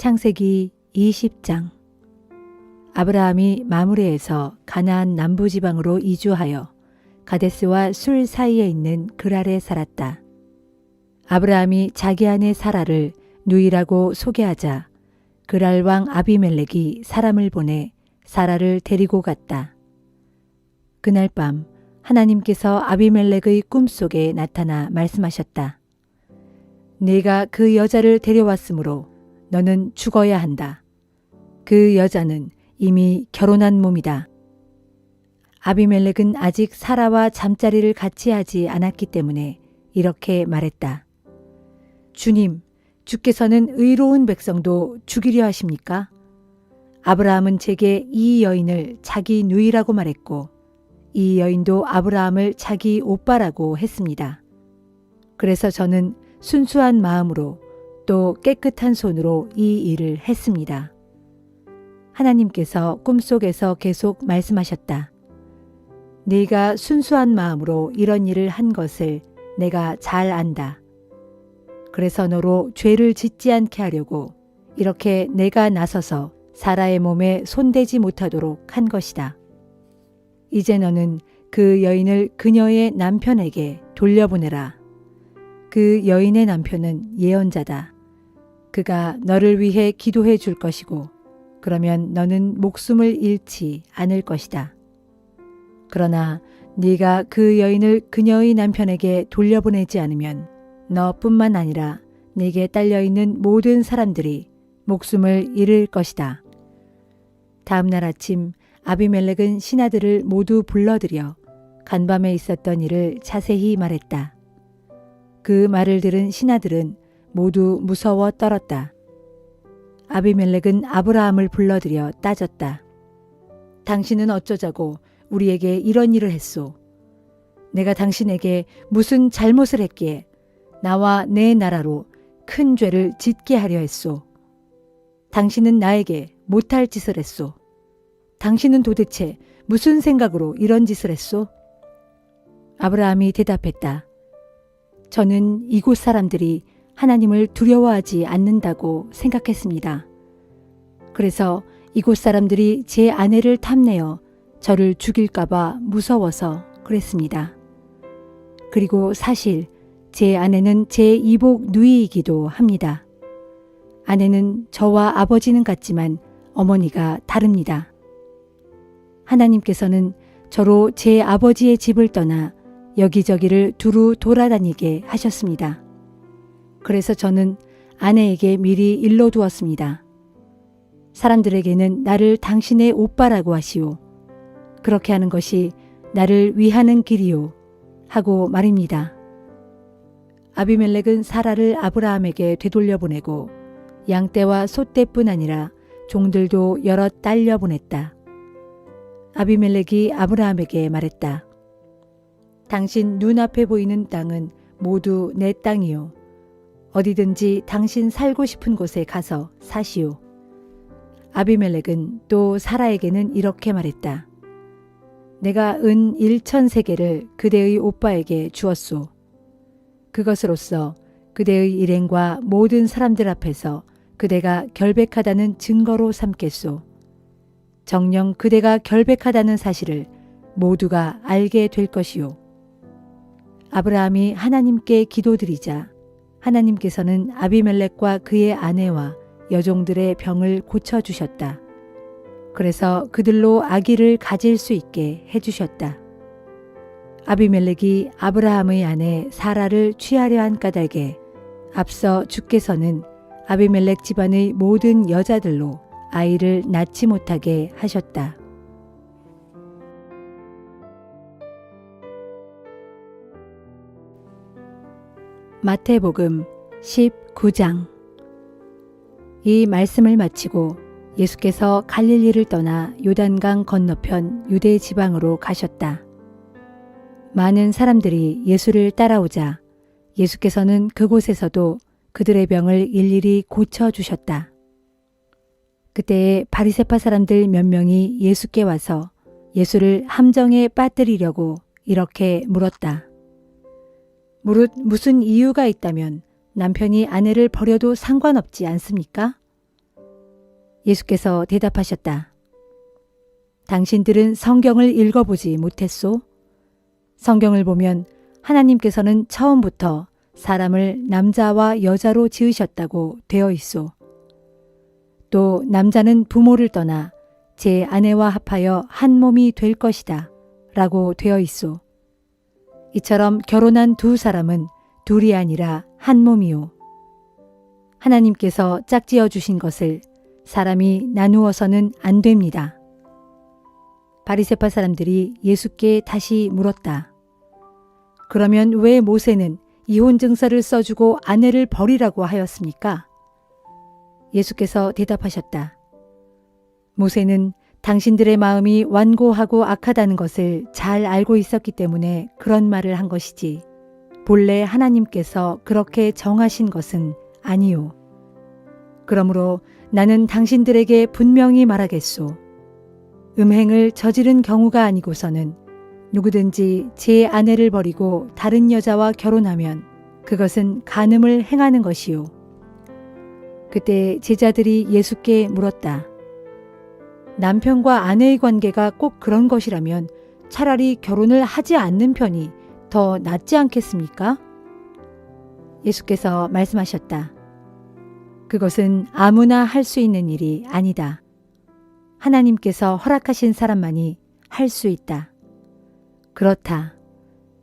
창세기 20장. 아브라함이 마므레에서 가나안 남부지방으로 이주하여 가데스와 술 사이에 있는 그랄에 살았다. 아브라함이 자기 아내 사라를 누이라고 소개하자 그랄 왕 아비멜렉이 사람을 보내 사라를 데리고 갔다. 그날 밤 하나님께서 아비멜렉의 꿈속에 나타나 말씀하셨다. 네가 그 여자를 데려왔으므로 너는 죽어야 한다. 그 여자는 이미 결혼한 몸이다. 아비멜렉은 아직 사라와 잠자리를 같이 하지 않았기 때문에 이렇게 말했다. 주님, 주께서는 의로운 백성도 죽이려 하십니까? 아브라함은 제게 이 여인을 자기 누이라고 말했고 이 여인도 아브라함을 자기 오빠라고 했습니다. 그래서 저는 순수한 마음으로 또 깨끗한 손으로 이 일을 했습니다. 하나님께서 꿈속에서 계속 말씀하셨다. 네가 순수한 마음으로 이런 일을 한 것을 내가 잘 안다. 그래서 너로 죄를 짓지 않게 하려고 이렇게 내가 나서서 사라의 몸에 손대지 못하도록 한 것이다. 이제 너는 그 여인을 그녀의 남편에게 돌려보내라. 그 여인의 남편은 예언자다. 그가 너를 위해 기도해 줄 것이고 그러면 너는 목숨을 잃지 않을 것이다. 그러나 네가 그 여인을 그녀의 남편에게 돌려보내지 않으면 너뿐만 아니라 네게 딸려있는 모든 사람들이 목숨을 잃을 것이다. 다음 날 아침 아비멜렉은 신하들을 모두 불러들여 간밤에 있었던 일을 자세히 말했다. 그 말을 들은 신하들은 모두 무서워 떨었다. 아비멜렉은 아브라함을 불러들여 따졌다. 당신은 어쩌자고 우리에게 이런 일을 했소? 내가 당신에게 무슨 잘못을 했기에 나와 내 나라로 큰 죄를 짓게 하려 했소? 당신은 나에게 못할 짓을 했소? 당신은 도대체 무슨 생각으로 이런 짓을 했소? 아브라함이 대답했다. 저는 이곳 사람들이 하나님을 두려워하지 않는다고 생각했습니다. 그래서 이곳 사람들이 제 아내를 탐내어 저를 죽일까봐 무서워서 그랬습니다. 그리고 사실 제 아내는 제 이복 누이이기도 합니다. 아내는 저와 아버지는 같지만 어머니가 다릅니다. 하나님께서는 저로 제 아버지의 집을 떠나 여기저기를 두루 돌아다니게 하셨습니다. 그래서 저는 아내에게 미리 일러두었습니다. 사람들에게는 나를 당신의 오빠라고 하시오. 그렇게 하는 것이 나를 위하는 길이오. 하고 말입니다. 아비멜렉은 사라를 아브라함에게 되돌려보내고 양떼와 소떼뿐 아니라 종들도 여러 딸려 보냈다. 아비멜렉이 아브라함에게 말했다. 당신 눈앞에 보이는 땅은 모두 내 땅이요. 어디든지 당신 살고 싶은 곳에 가서 사시오. 아비멜렉은 또 사라에게는 이렇게 말했다. 내가 은 1,000세겔을 그대의 오빠에게 주었소. 그것으로써 그대의 일행과 모든 사람들 앞에서 그대가 결백하다는 증거로 삼겠소. 정녕 그대가 결백하다는 사실을 모두가 알게 될 것이요. 아브라함이 하나님께 기도드리자 하나님께서는 아비멜렉과 그의 아내와 여종들의 병을 고쳐주셨다. 그래서 그들로 아기를 가질 수 있게 해주셨다. 아비멜렉이 아브라함의 아내 사라를 취하려 한 까닭에 앞서 주께서는 아비멜렉 집안의 모든 여자들로 아이를 낳지 못하게 하셨다. 마태복음 19장. 이 말씀을 마치고 예수께서 갈릴리를 떠나 요단강 건너편 유대 지방으로 가셨다. 많은 사람들이 예수를 따라오자 예수께서는 그곳에서도 그들의 병을 일일이 고쳐주셨다. 그때에 바리새파 사람들 몇 명이 예수께 와서 예수를 함정에 빠뜨리려고 이렇게 물었다. 무릇 무슨 이유가 있다면 남편이 아내를 버려도 상관없지 않습니까? 예수께서 대답하셨다. 당신들은 성경을 읽어보지 못했소? 성경을 보면 하나님께서는 처음부터 사람을 남자와 여자로 지으셨다고 되어 있소. 또 남자는 부모를 떠나 제 아내와 합하여 한 몸이 될 것이다 라고 되어 있소. 이처럼 결혼한 두 사람은 둘이 아니라 한 몸이요. 하나님께서 짝지어 주신 것을 사람이 나누어서는 안 됩니다. 바리새파 사람들이 예수께 다시 물었다. 그러면 왜 모세는 이혼 증서를 써주고 아내를 버리라고 하였습니까? 예수께서 대답하셨다. 모세는 당신들의 마음이 완고하고 악하다는 것을 잘 알고 있었기 때문에 그런 말을 한 것이지 본래 하나님께서 그렇게 정하신 것은 아니요. 그러므로 나는 당신들에게 분명히 말하겠소. 음행을 저지른 경우가 아니고서는 누구든지 제 아내를 버리고 다른 여자와 결혼하면 그것은 간음을 행하는 것이요. 그때 제자들이 예수께 물었다. 남편과 아내의 관계가 꼭 그런 것이라면 차라리 결혼을 하지 않는 편이 더 낫지 않겠습니까? 예수께서 말씀하셨다. 그것은 아무나 할 수 있는 일이 아니다. 하나님께서 허락하신 사람만이 할 수 있다. 그렇다.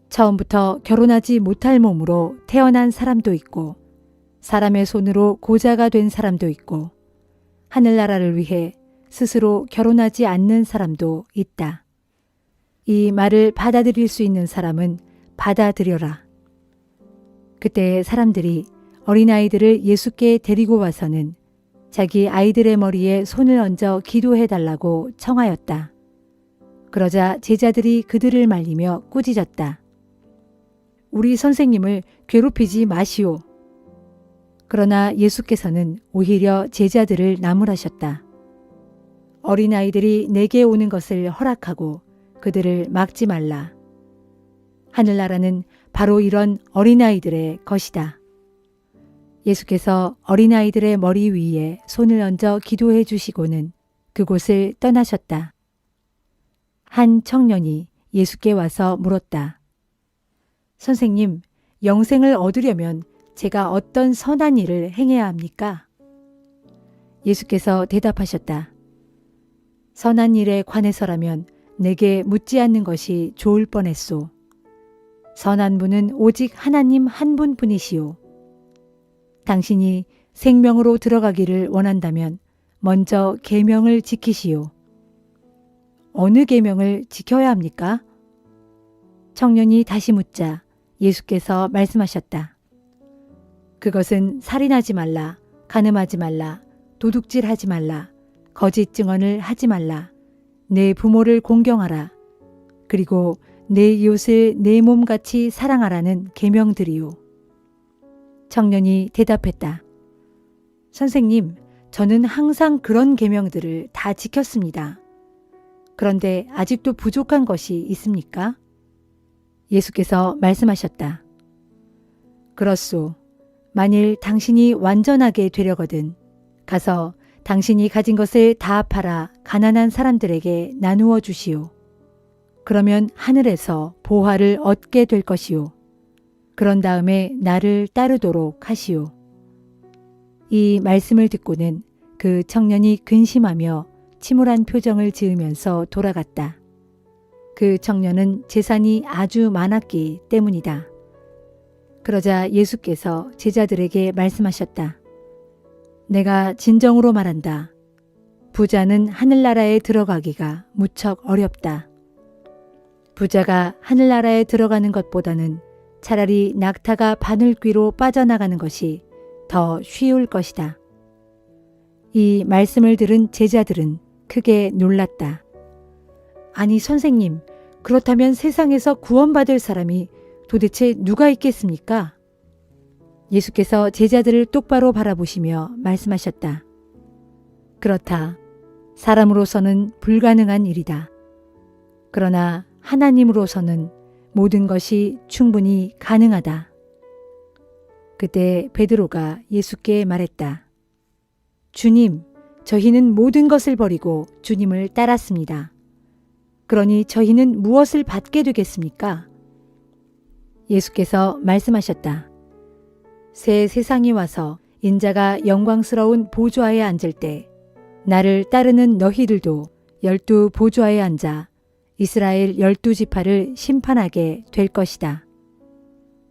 처음부터 결혼하지 못할 몸으로 태어난 사람도 있고 사람의 손으로 고자가 된 사람도 있고 하늘나라를 위해 스스로 결혼하지 않는 사람도 있다. 이 말을 받아들일 수 있는 사람은 받아들여라. 그때 사람들이 어린아이들을 예수께 데리고 와서는 자기 아이들의 머리에 손을 얹어 기도해 달라고 청하였다. 그러자 제자들이 그들을 말리며 꾸짖었다. 우리 선생님을 괴롭히지 마시오. 그러나 예수께서는 오히려 제자들을 나무라셨다. 어린아이들이 내게 오는 것을 허락하고 그들을 막지 말라. 하늘나라는 바로 이런 어린아이들의 것이다. 예수께서 어린아이들의 머리 위에 손을 얹어 기도해 주시고는 그곳을 떠나셨다. 한 청년이 예수께 와서 물었다. 선생님, 영생을 얻으려면 제가 어떤 선한 일을 행해야 합니까? 예수께서 대답하셨다. 선한 일에 관해서라면 내게 묻지 않는 것이 좋을 뻔했소. 선한 분은 오직 하나님 한 분뿐이시오. 당신이 생명으로 들어가기를 원한다면 먼저 계명을 지키시오. 어느 계명을 지켜야 합니까? 청년이 다시 묻자 예수께서 말씀하셨다. 그것은 살인하지 말라, 간음하지 말라, 도둑질하지 말라, 거짓 증언을 하지 말라, 내 부모를 공경하라, 그리고 내 이웃을 내 몸같이 사랑하라는 계명들이요. 청년이 대답했다. 선생님, 저는 항상 그런 계명들을 다 지켰습니다. 그런데 아직도 부족한 것이 있습니까? 예수께서 말씀하셨다. 그렇소. 만일 당신이 완전하게 되려거든 가서 당신이 가진 것을 다 팔아 가난한 사람들에게 나누어 주시오. 그러면 하늘에서 보화를 얻게 될 것이오. 그런 다음에 나를 따르도록 하시오. 이 말씀을 듣고는 그 청년이 근심하며 침울한 표정을 지으면서 돌아갔다. 그 청년은 재산이 아주 많았기 때문이다. 그러자 예수께서 제자들에게 말씀하셨다. 내가 진정으로 말한다. 부자는 하늘나라에 들어가기가 무척 어렵다. 부자가 하늘나라에 들어가는 것보다는 차라리 낙타가 바늘귀로 빠져나가는 것이 더 쉬울 것이다. 이 말씀을 들은 제자들은 크게 놀랐다. 아니 선생님, 그렇다면 세상에서 구원받을 사람이 도대체 누가 있겠습니까? 예수께서 제자들을 똑바로 바라보시며 말씀하셨다. 그렇다. 사람으로서는 불가능한 일이다. 그러나 하나님으로서는 모든 것이 충분히 가능하다. 그때 베드로가 예수께 말했다. 주님, 저희는 모든 것을 버리고 주님을 따랐습니다. 그러니 저희는 무엇을 받게 되겠습니까? 예수께서 말씀하셨다. 새 세상이 와서 인자가 영광스러운 보좌에 앉을 때 나를 따르는 너희들도 12 보좌에 앉아 이스라엘 12지파를 심판하게 될 것이다.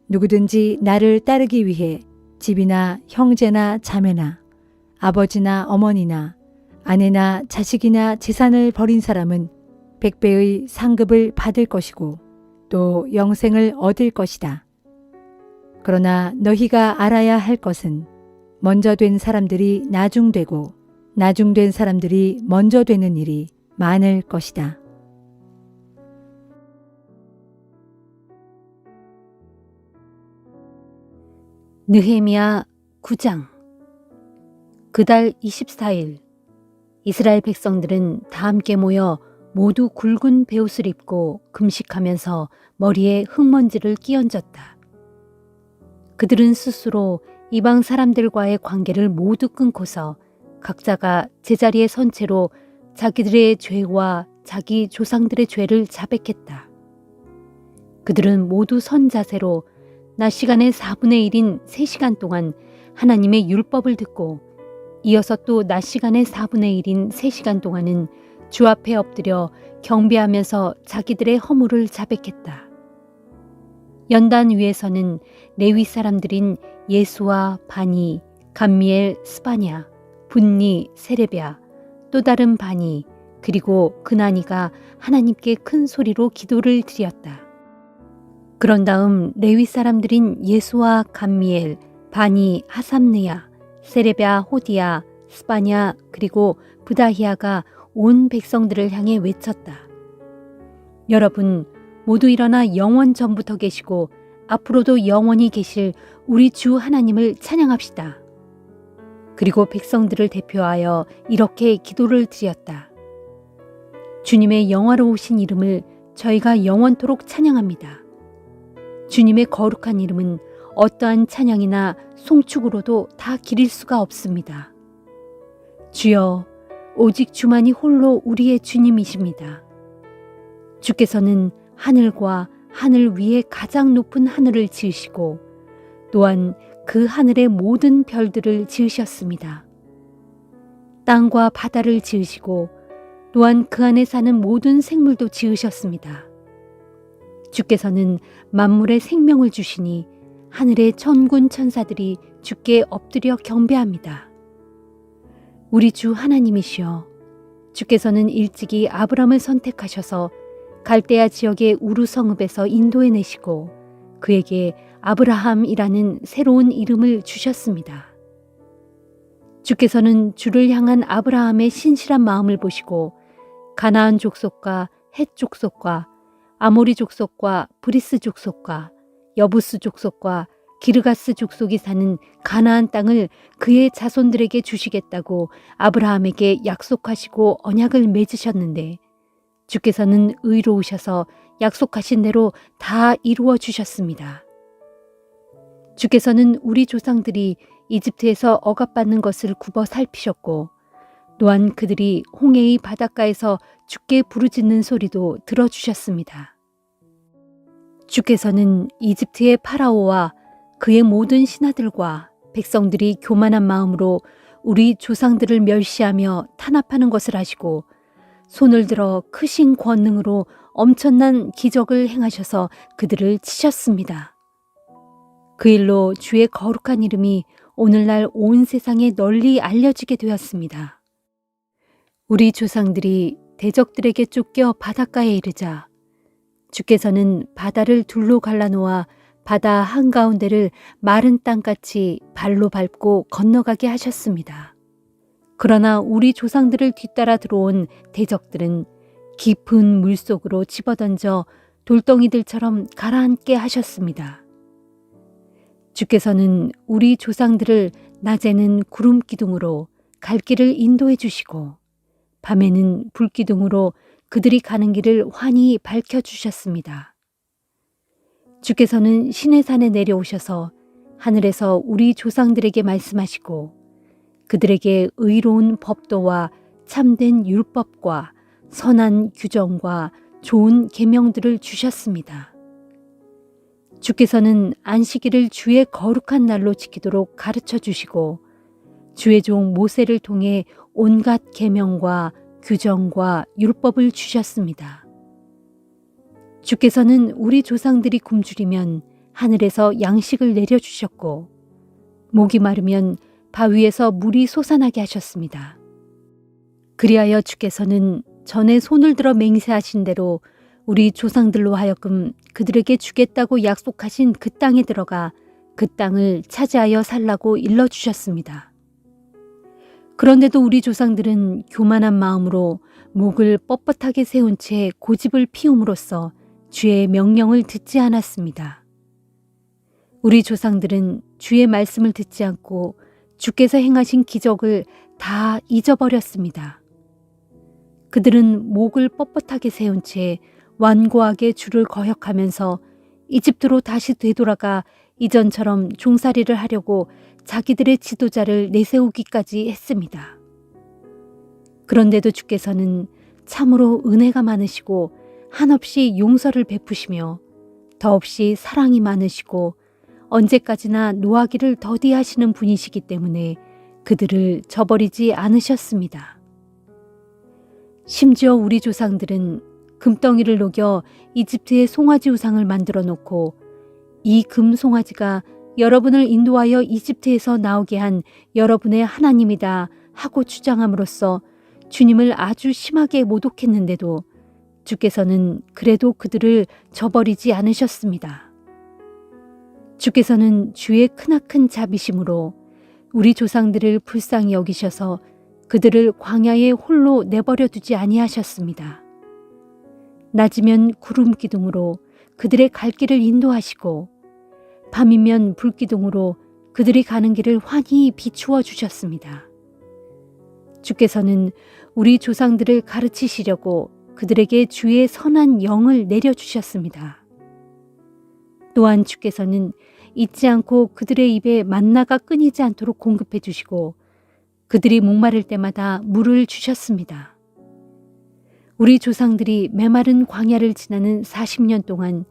누구든지 나를 따르기 위해 집이나 형제나 자매나 아버지나 어머니나 아내나 자식이나 재산을 버린 사람은 100배의 상급을 받을 것이고 또 영생을 얻을 것이다. 그러나 너희가 알아야 할 것은 먼저 된 사람들이 나중되고 나중된 사람들이 먼저 되는 일이 많을 것이다. 느헤미야 9장. 그달 24일 이스라엘 백성들은 다 함께 모여 모두 굵은 베옷을 입고 금식하면서 머리에 흙먼지를 끼얹었다. 그들은 스스로 이방 사람들과의 관계를 모두 끊고서 각자가 제자리에 선 채로 자기들의 죄와 자기 조상들의 죄를 자백했다. 그들은 모두 선 자세로 낮 시간의 4분의 1인 3시간 동안 하나님의 율법을 듣고 이어서 또 낮 시간의 4분의 1인 3시간 동안은 주 앞에 엎드려 경배하면서 자기들의 허물을 자백했다. 연단 위에서는 레위 사람들인 예수와 바니, 감미엘, 스바냐, 분니, 세레랴, 또 다른 바니, 그리고 그나니가 하나님께 큰 소리로 기도를 드렸다. 그런 다음 레위 사람들인 예수와 감미엘, 바니, 하삼느야, 세레랴, 호디야, 스바냐, 그리고 부다히아가 온 백성들을 향해 외쳤다. 여러분 모두 일어나 영원 전부터 계시고 앞으로도 영원히 계실 우리 주 하나님을 찬양합시다. 그리고 백성들을 대표하여 이렇게 기도를 드렸다. 주님의 영화로우신 이름을 저희가 영원토록 찬양합니다. 주님의 거룩한 이름은 어떠한 찬양이나 송축으로도 다 기릴 수가 없습니다. 주여, 오직 주만이 홀로 우리의 주님이십니다. 주께서는 하늘과 하늘 위에 가장 높은 하늘을 지으시고 또한 그 하늘의 모든 별들을 지으셨습니다. 땅과 바다를 지으시고 또한 그 안에 사는 모든 생물도 지으셨습니다. 주께서는 만물에 생명을 주시니 하늘의 천군 천사들이 주께 엎드려 경배합니다. 우리 주 하나님이시여, 주께서는 일찍이 아브람을 선택하셔서 갈대아 지역의 우르 성읍에서 인도해내시고 그에게 아브라함이라는 새로운 이름을 주셨습니다. 주께서는 주를 향한 아브라함의 신실한 마음을 보시고 가나안 족속과 헷 족속과 아모리 족속과 브리스 족속과 여부스 족속과 기르가스 족속이 사는 가나안 땅을 그의 자손들에게 주시겠다고 아브라함에게 약속하시고 언약을 맺으셨는데 주께서는 의로우셔서 약속하신 대로 다 이루어 주셨습니다. 주께서는 우리 조상들이 이집트에서 억압받는 것을 굽어 살피셨고 또한 그들이 홍해의 바닷가에서 주께 부르짖는 소리도 들어주셨습니다. 주께서는 이집트의 파라오와 그의 모든 신하들과 백성들이 교만한 마음으로 우리 조상들을 멸시하며 탄압하는 것을 아시고 손을 들어 크신 권능으로 엄청난 기적을 행하셔서 그들을 치셨습니다. 그 일로 주의 거룩한 이름이 오늘날 온 세상에 널리 알려지게 되었습니다. 우리 조상들이 대적들에게 쫓겨 바닷가에 이르자 주께서는 바다를 둘로 갈라놓아 바다 한가운데를 마른 땅같이 발로 밟고 건너가게 하셨습니다. 그러나 우리 조상들을 뒤따라 들어온 대적들은 깊은 물속으로 집어던져 돌덩이들처럼 가라앉게 하셨습니다. 주께서는 우리 조상들을 낮에는 구름 기둥으로 갈 길을 인도해 주시고 밤에는 불기둥으로 그들이 가는 길을 환히 밝혀주셨습니다. 주께서는 시내산에 내려오셔서 하늘에서 우리 조상들에게 말씀하시고 그들에게 의로운 법도와 참된 율법과 선한 규정과 좋은 계명들을 주셨습니다. 주께서는 안식일을 주의 거룩한 날로 지키도록 가르쳐 주시고 주의 종 모세를 통해 온갖 계명과 규정과 율법을 주셨습니다. 주께서는 우리 조상들이 굶주리면 하늘에서 양식을 내려주셨고 목이 마르면 바위에서 물이 솟아나게 하셨습니다. 그리하여 주께서는 전에 손을 들어 맹세하신 대로 우리 조상들로 하여금 그들에게 주겠다고 약속하신 그 땅에 들어가 그 땅을 차지하여 살라고 일러주셨습니다. 그런데도 우리 조상들은 교만한 마음으로 목을 뻣뻣하게 세운 채 고집을 피움으로써 주의 명령을 듣지 않았습니다. 우리 조상들은 주의 말씀을 듣지 않고 주께서 행하신 기적을 다 잊어버렸습니다. 그들은 목을 뻣뻣하게 세운 채 완고하게 주를 거역하면서 이집트로 다시 되돌아가 이전처럼 종살이를 하려고 자기들의 지도자를 내세우기까지 했습니다. 그런데도 주께서는 참으로 은혜가 많으시고 한없이 용서를 베푸시며 더없이 사랑이 많으시고 언제까지나 노하기를 더디하시는 분이시기 때문에 그들을 저버리지 않으셨습니다. 심지어 우리 조상들은 금덩이를 녹여 이집트의 송아지 우상을 만들어 놓고 이 금 송아지가 여러분을 인도하여 이집트에서 나오게 한 여러분의 하나님이다 하고 주장함으로써 주님을 아주 심하게 모독했는데도 주께서는 그래도 그들을 저버리지 않으셨습니다. 주께서는 주의 크나큰 자비심으로 우리 조상들을 불쌍히 여기셔서 그들을 광야에 홀로 내버려 두지 아니하셨습니다. 낮이면 구름 기둥으로 그들의 갈 길을 인도하시고 밤이면 불 기둥으로 그들이 가는 길을 환히 비추어 주셨습니다. 주께서는 우리 조상들을 가르치시려고 그들에게 주의 선한 영을 내려주셨습니다. 또한 주께서는 잊지 않고 그들의 입에 만나가 끊이지 않도록 공급해 주시고 그들이 목마를 때마다 물을 주셨습니다. 우리 조상들이 메마른 광야를 지나는 40년 동안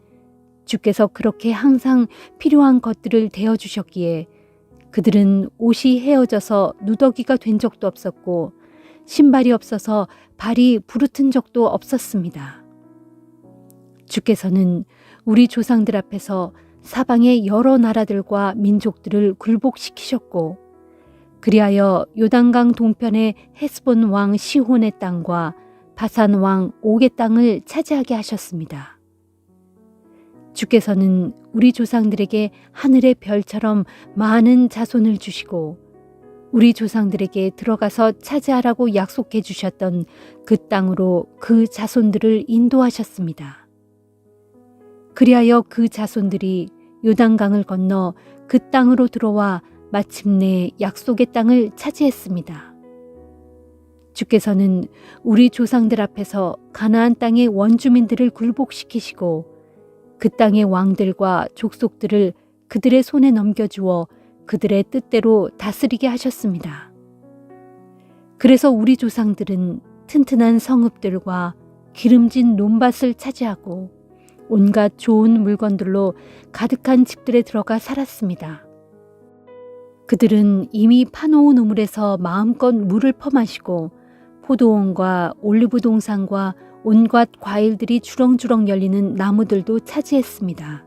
주께서 그렇게 항상 필요한 것들을 대어주셨기에 그들은 옷이 헤어져서 누더기가 된 적도 없었고 신발이 없어서 발이 부르튼 적도 없었습니다. 주께서는 우리 조상들 앞에서 사방의 여러 나라들과 민족들을 굴복시키셨고 그리하여 요단강 동편의 헤스본 왕 시혼의 땅과 바산 왕 옥의 땅을 차지하게 하셨습니다. 주께서는 우리 조상들에게 하늘의 별처럼 많은 자손을 주시고 우리 조상들에게 들어가서 차지하라고 약속해 주셨던 그 땅으로 그 자손들을 인도하셨습니다. 그리하여 그 자손들이 요단강을 건너 그 땅으로 들어와 마침내 약속의 땅을 차지했습니다. 주께서는 우리 조상들 앞에서 가나안 땅의 원주민들을 굴복시키시고 그 땅의 왕들과 족속들을 그들의 손에 넘겨주어 그들의 뜻대로 다스리게 하셨습니다. 그래서 우리 조상들은 튼튼한 성읍들과 기름진 논밭을 차지하고 온갖 좋은 물건들로 가득한 집들에 들어가 살았습니다. 그들은 이미 파놓은 우물에서 마음껏 물을 퍼마시고 포도원과 올리브 동산과 온갖 과일들이 주렁주렁 열리는 나무들도 차지했습니다.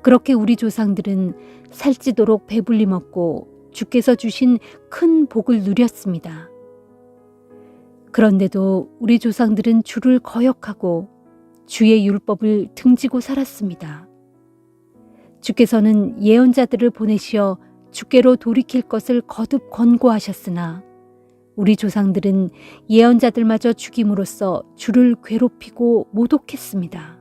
그렇게 우리 조상들은 살찌도록 배불리 먹고 주께서 주신 큰 복을 누렸습니다. 그런데도 우리 조상들은 주를 거역하고 주의 율법을 등지고 살았습니다. 주께서는 예언자들을 보내시어 주께로 돌이킬 것을 거듭 권고하셨으나 우리 조상들은 예언자들마저 죽임으로써 주를 괴롭히고 모독했습니다.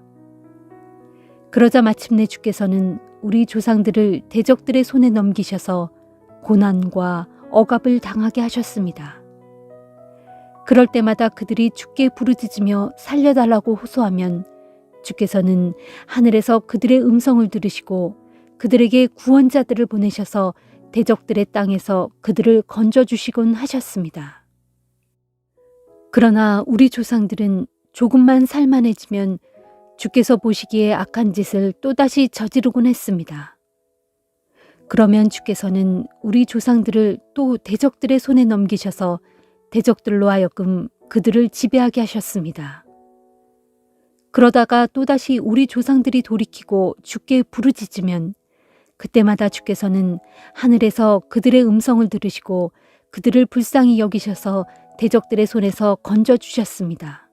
그러자 마침내 주께서는 우리 조상들을 대적들의 손에 넘기셔서 고난과 억압을 당하게 하셨습니다. 그럴 때마다 그들이 주께 부르짖으며 살려달라고 호소하면 주께서는 하늘에서 그들의 음성을 들으시고 그들에게 구원자들을 보내셔서 대적들의 땅에서 그들을 건져주시곤 하셨습니다. 그러나 우리 조상들은 조금만 살만해지면 주께서 보시기에 악한 짓을 또다시 저지르곤 했습니다. 그러면 주께서는 우리 조상들을 또 대적들의 손에 넘기셔서 대적들로 하여금 그들을 지배하게 하셨습니다. 그러다가 또다시 우리 조상들이 돌이키고 주께 부르짖으면 그때마다 주께서는 하늘에서 그들의 음성을 들으시고 그들을 불쌍히 여기셔서 대적들의 손에서 건져주셨습니다.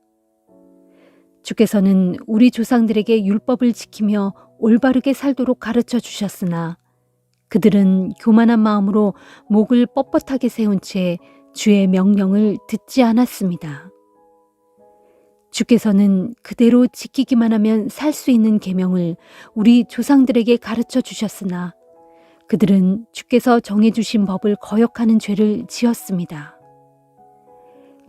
주께서는 우리 조상들에게 율법을 지키며 올바르게 살도록 가르쳐 주셨으나 그들은 교만한 마음으로 목을 뻣뻣하게 세운 채 주의 명령을 듣지 않았습니다. 주께서는 그대로 지키기만 하면 살 수 있는 계명을 우리 조상들에게 가르쳐 주셨으나 그들은 주께서 정해주신 법을 거역하는 죄를 지었습니다.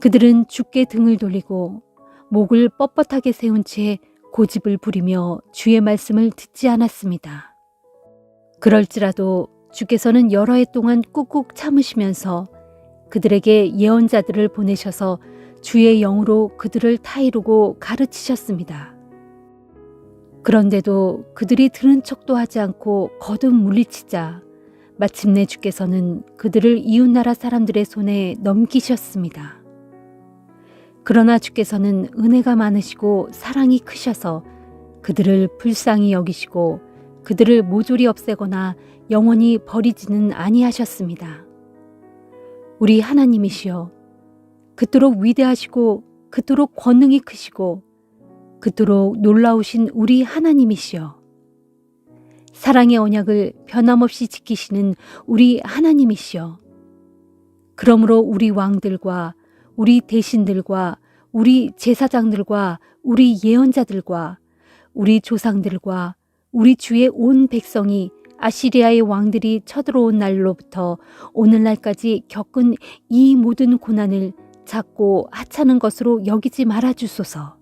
그들은 주께 등을 돌리고 목을 뻣뻣하게 세운 채 고집을 부리며 주의 말씀을 듣지 않았습니다. 그럴지라도 주께서는 여러 해 동안 꾹꾹 참으시면서 그들에게 예언자들을 보내셔서 주의 영으로 그들을 타이르고 가르치셨습니다. 그런데도 그들이 들은 척도 하지 않고 거듭 물리치자 마침내 주께서는 그들을 이웃나라 사람들의 손에 넘기셨습니다. 그러나 주께서는 은혜가 많으시고 사랑이 크셔서 그들을 불쌍히 여기시고 그들을 모조리 없애거나 영원히 버리지는 아니하셨습니다. 우리 하나님이시여, 그토록 위대하시고 그토록 권능이 크시고 그토록 놀라우신 우리 하나님이시여, 사랑의 언약을 변함없이 지키시는 우리 하나님이시여, 그러므로 우리 왕들과 우리 대신들과 우리 제사장들과 우리 예언자들과 우리 조상들과 우리 주의 온 백성이 아시리아의 왕들이 쳐들어온 날로부터 오늘날까지 겪은 이 모든 고난을 작고 하찮은 것으로 여기지 말아 주소서.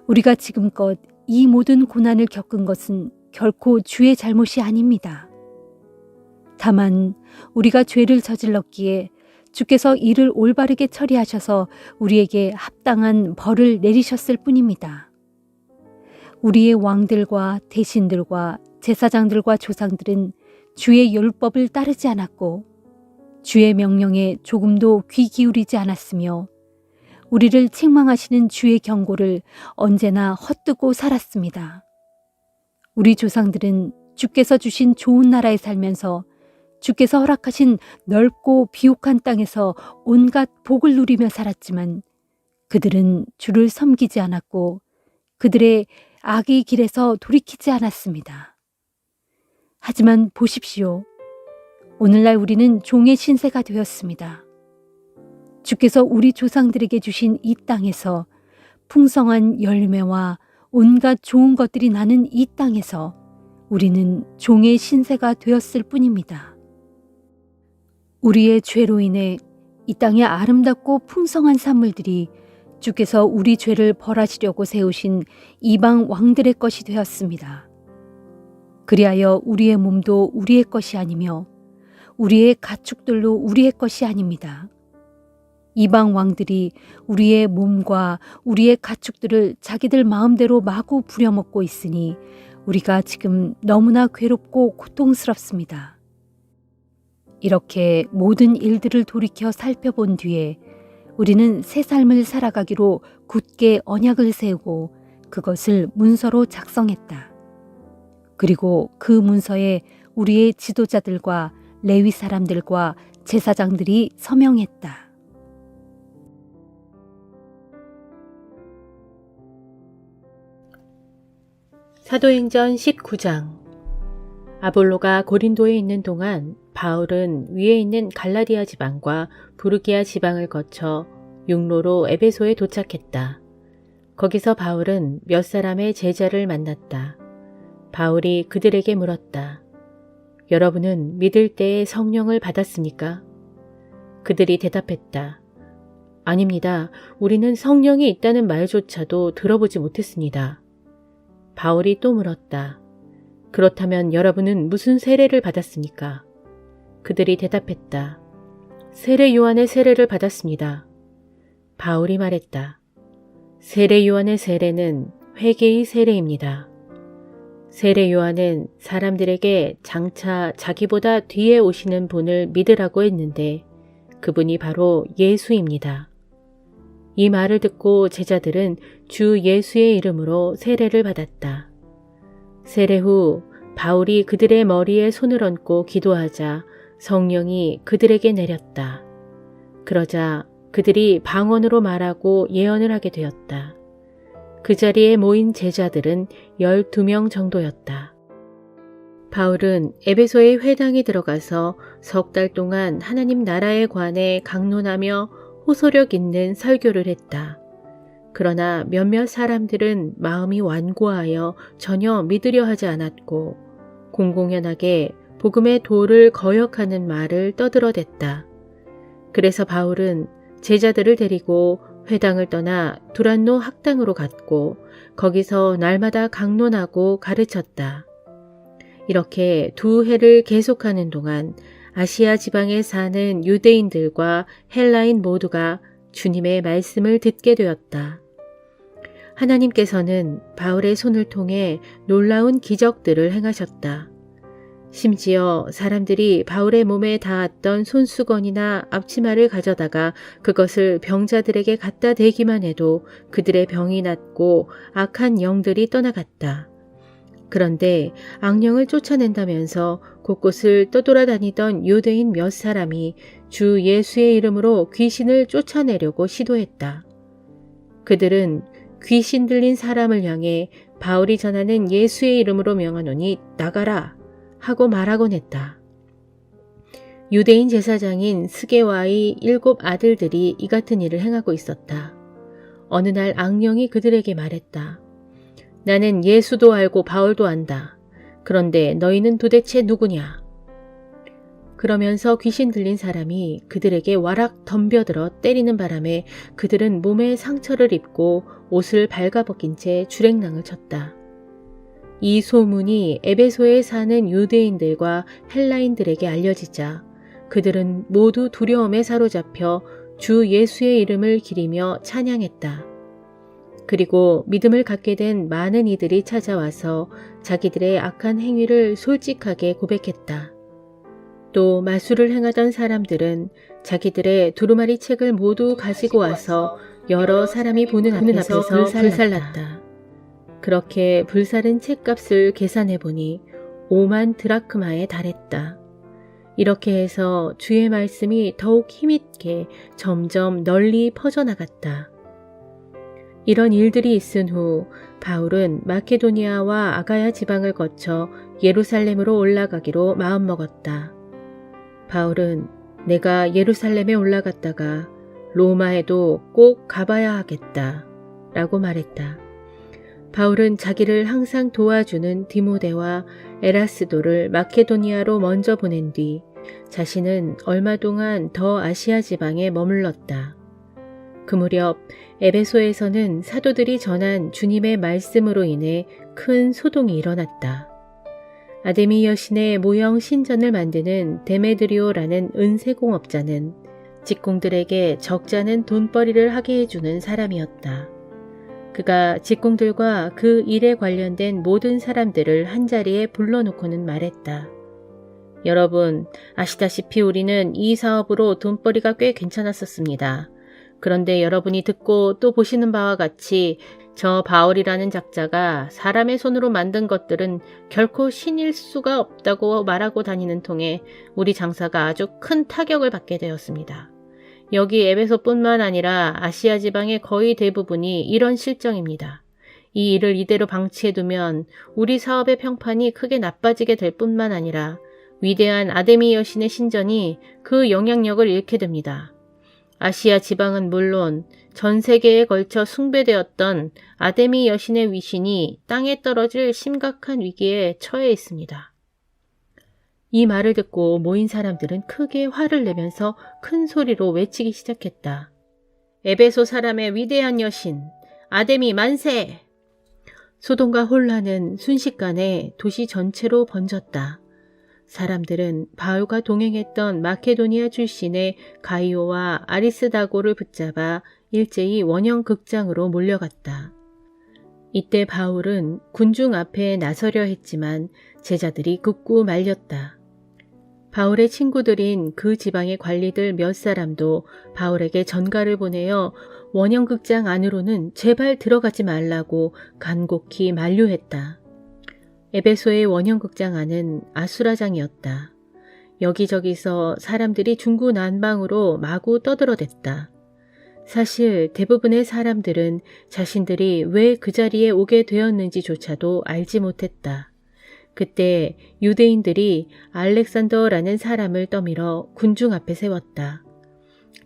우리가 지금껏 이 모든 고난을 겪은 것은 결코 주의 잘못이 아닙니다. 다만 우리가 죄를 저질렀기에 주께서 이를 올바르게 처리하셔서 우리에게 합당한 벌을 내리셨을 뿐입니다. 우리의 왕들과 대신들과 제사장들과 조상들은 주의 율법을 따르지 않았고 주의 명령에 조금도 귀 기울이지 않았으며 우리를 책망하시는 주의 경고를 언제나 헛되고 살았습니다. 우리 조상들은 주께서 주신 좋은 나라에 살면서 주께서 허락하신 넓고 비옥한 땅에서 온갖 복을 누리며 살았지만 그들은 주를 섬기지 않았고 그들의 악의 길에서 돌이키지 않았습니다. 하지만 보십시오. 오늘날 우리는 종의 신세가 되었습니다. 주께서 우리 조상들에게 주신 이 땅에서 풍성한 열매와 온갖 좋은 것들이 나는 이 땅에서 우리는 종의 신세가 되었을 뿐입니다. 우리의 죄로 인해 이 땅의 아름답고 풍성한 산물들이 주께서 우리 죄를 벌하시려고 세우신 이방 왕들의 것이 되었습니다. 그리하여 우리의 몸도 우리의 것이 아니며 우리의 가축들도 우리의 것이 아닙니다. 이방 왕들이 우리의 몸과 우리의 가축들을 자기들 마음대로 마구 부려먹고 있으니 우리가 지금 너무나 괴롭고 고통스럽습니다. 이렇게 모든 일들을 돌이켜 살펴본 뒤에 우리는 새 삶을 살아가기로 굳게 언약을 세우고 그것을 문서로 작성했다. 그리고 그 문서에 우리의 지도자들과 레위 사람들과 제사장들이 서명했다. 사도행전 19장. 아볼로가 고린도에 있는 동안 바울은 위에 있는 갈라디아 지방과 부르기아 지방을 거쳐 육로로 에베소에 도착했다. 거기서 바울은 몇 사람의 제자를 만났다. 바울이 그들에게 물었다. 여러분은 믿을 때에 성령을 받았습니까? 그들이 대답했다. 아닙니다. 우리는 성령이 있다는 말조차도 들어보지 못했습니다. 바울이 또 물었다. 그렇다면 여러분은 무슨 세례를 받았습니까? 그들이 대답했다. 세례 요한의 세례를 받았습니다. 바울이 말했다. 세례 요한의 세례는 회개의 세례입니다. 세례 요한은 사람들에게 장차 자기보다 뒤에 오시는 분을 믿으라고 했는데 그분이 바로 예수입니다. 이 말을 듣고 제자들은 주 예수의 이름으로 세례를 받았다. 세례 후 바울이 그들의 머리에 손을 얹고 기도하자 성령이 그들에게 내렸다. 그러자 그들이 방언으로 말하고 예언을 하게 되었다. 그 자리에 모인 제자들은 12명 정도였다. 바울은 에베소의 회당에 들어가서 석 달 동안 하나님 나라에 관해 강론하며 호소력 있는 설교를 했다. 그러나 몇몇 사람들은 마음이 완고하여 전혀 믿으려 하지 않았고 공공연하게 복음의 도를 거역하는 말을 떠들어댔다. 그래서 바울은 제자들을 데리고 회당을 떠나 두란노 학당으로 갔고 거기서 날마다 강론하고 가르쳤다. 이렇게 2해를 계속하는 동안 아시아 지방에 사는 유대인들과 헬라인 모두가 주님의 말씀을 듣게 되었다. 하나님께서는 바울의 손을 통해 놀라운 기적들을 행하셨다. 심지어 사람들이 바울의 몸에 닿았던 손수건이나 앞치마를 가져다가 그것을 병자들에게 갖다 대기만 해도 그들의 병이 낫고 악한 영들이 떠나갔다. 그런데 악령을 쫓아낸다면서 곳곳을 떠돌아다니던 유대인 몇 사람이 주 예수의 이름으로 귀신을 쫓아내려고 시도했다. 그들은 귀신 들린 사람을 향해 바울이 전하는 예수의 이름으로 명하노니 나가라 하고 말하곤 했다. 유대인 제사장인 스게와의 7 아들들이 이 같은 일을 행하고 있었다. 어느 날 악령이 그들에게 말했다. 나는 예수도 알고 바울도 안다. 그런데 너희는 도대체 누구냐? 그러면서 귀신 들린 사람이 그들에게 와락 덤벼들어 때리는 바람에 그들은 몸에 상처를 입고 옷을 발가벗긴 채 주랭랑을 쳤다. 이 소문이 에베소에 사는 유대인들과 헬라인들에게 알려지자 그들은 모두 두려움에 사로잡혀 주 예수의 이름을 기리며 찬양했다. 그리고 믿음을 갖게 된 많은 이들이 찾아와서 자기들의 악한 행위를 솔직하게 고백했다. 또 마술을 행하던 사람들은 자기들의 두루마리 책을 모두 가지고 와서 여러 사람이 보는 앞에서 불살랐다. 그렇게 불살은 책값을 계산해보니 5만 드라크마에 달했다. 이렇게 해서 주의 말씀이 더욱 힘있게 점점 널리 퍼져나갔다. 이런 일들이 있은 후 바울은 마케도니아와 아가야 지방을 거쳐 예루살렘으로 올라가기로 마음먹었다. 바울은 내가 예루살렘에 올라갔다가 로마에도 꼭 가봐야 하겠다 라고 말했다. 바울은 자기를 항상 도와주는 디모데와 에라스도를 마케도니아로 먼저 보낸 뒤 자신은 얼마 동안 더 아시아 지방에 머물렀다. 그 무렵 에베소에서는 사도들이 전한 주님의 말씀으로 인해 큰 소동이 일어났다. 아데미 여신의 모형 신전을 만드는 데메드리오라는 은세공업자는 직공들에게 적잖은 돈벌이를 하게 해주는 사람이었다. 그가 직공들과 그 일에 관련된 모든 사람들을 한자리에 불러놓고는 말했다. 여러분, 아시다시피 우리는 이 사업으로 돈벌이가 꽤 괜찮았었습니다. 그런데 여러분이 듣고 또 보시는 바와 같이 저 바울이라는 작자가 사람의 손으로 만든 것들은 결코 신일 수가 없다고 말하고 다니는 통에 우리 장사가 아주 큰 타격을 받게 되었습니다. 여기 에베소뿐만 아니라 아시아 지방의 거의 대부분이 이런 실정입니다. 이 일을 이대로 방치해두면 우리 사업의 평판이 크게 나빠지게 될 뿐만 아니라 위대한 아데미 여신의 신전이 그 영향력을 잃게 됩니다. 아시아 지방은 물론 전 세계에 걸쳐 숭배되었던 아데미 여신의 위신이 땅에 떨어질 심각한 위기에 처해 있습니다. 이 말을 듣고 모인 사람들은 크게 화를 내면서 큰 소리로 외치기 시작했다. 에베소 사람의 위대한 여신, 아데미 만세! 소동과 혼란은 순식간에 도시 전체로 번졌다. 사람들은 바울과 동행했던 마케도니아 출신의 가이오와 아리스다고를 붙잡아 일제히 원형극장으로 몰려갔다. 이때 바울은 군중 앞에 나서려 했지만 제자들이 극구 말렸다. 바울의 친구들인 그 지방의 관리들 몇 사람도 바울에게 전가를 보내어 원형극장 안으로는 제발 들어가지 말라고 간곡히 만류했다. 에베소의 원형극장 안은 아수라장이었다. 여기저기서 사람들이 중구난방으로 마구 떠들어댔다. 사실 대부분의 사람들은 자신들이 왜 그 자리에 오게 되었는지조차도 알지 못했다. 그때 유대인들이 알렉산더라는 사람을 떠밀어 군중 앞에 세웠다.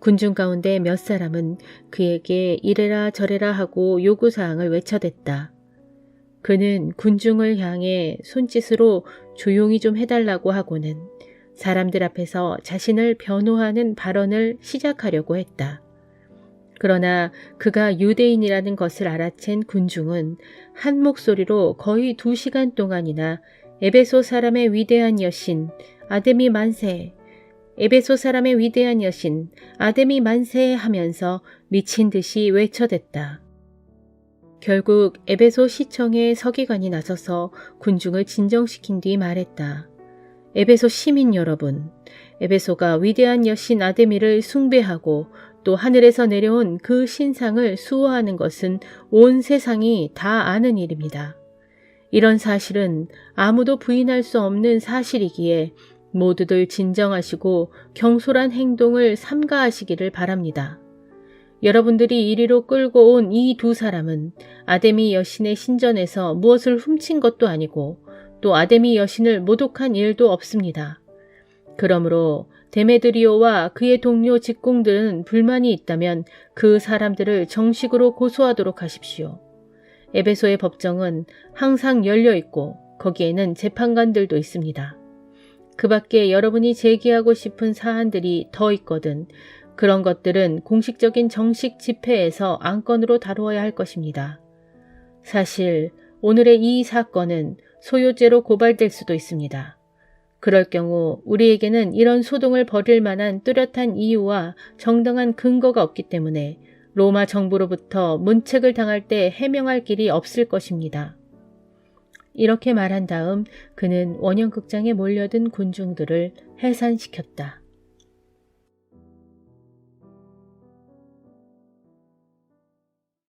군중 가운데 몇 사람은 그에게 이래라 저래라 하고 요구사항을 외쳐댔다. 그는 군중을 향해 손짓으로 조용히 좀 해달라고 하고는 사람들 앞에서 자신을 변호하는 발언을 시작하려고 했다. 그러나 그가 유대인이라는 것을 알아챈 군중은 한 목소리로 거의 2시간 동안이나 에베소 사람의 위대한 여신 아데미 만세, 에베소 사람의 위대한 여신 아데미 만세 하면서 미친 듯이 외쳐댔다. 결국 에베소 시청의 서기관이 나서서 군중을 진정시킨 뒤 말했다. 에베소 시민 여러분, 에베소가 위대한 여신 아데미를 숭배하고 또 하늘에서 내려온 그 신상을 수호하는 것은 온 세상이 다 아는 일입니다. 이런 사실은 아무도 부인할 수 없는 사실이기에 모두들 진정하시고 경솔한 행동을 삼가하시기를 바랍니다. 여러분들이 이리로 끌고 온 이 2사람은 아데미 여신의 신전에서 무엇을 훔친 것도 아니고 또 아데미 여신을 모독한 일도 없습니다. 그러므로 데메드리오와 그의 동료 직공들은 불만이 있다면 그 사람들을 정식으로 고소하도록 하십시오. 에베소의 법정은 항상 열려 있고 거기에는 재판관들도 있습니다. 그 밖에 여러분이 제기하고 싶은 사안들이 더 있거든 그런 것들은 공식적인 정식 집회에서 안건으로 다루어야 할 것입니다. 사실 오늘의 이 사건은 소요죄로 고발될 수도 있습니다. 그럴 경우 우리에게는 이런 소동을 벌일 만한 뚜렷한 이유와 정당한 근거가 없기 때문에 로마 정부로부터 문책을 당할 때 해명할 길이 없을 것입니다. 이렇게 말한 다음 그는 원형극장에 몰려든 군중들을 해산시켰다.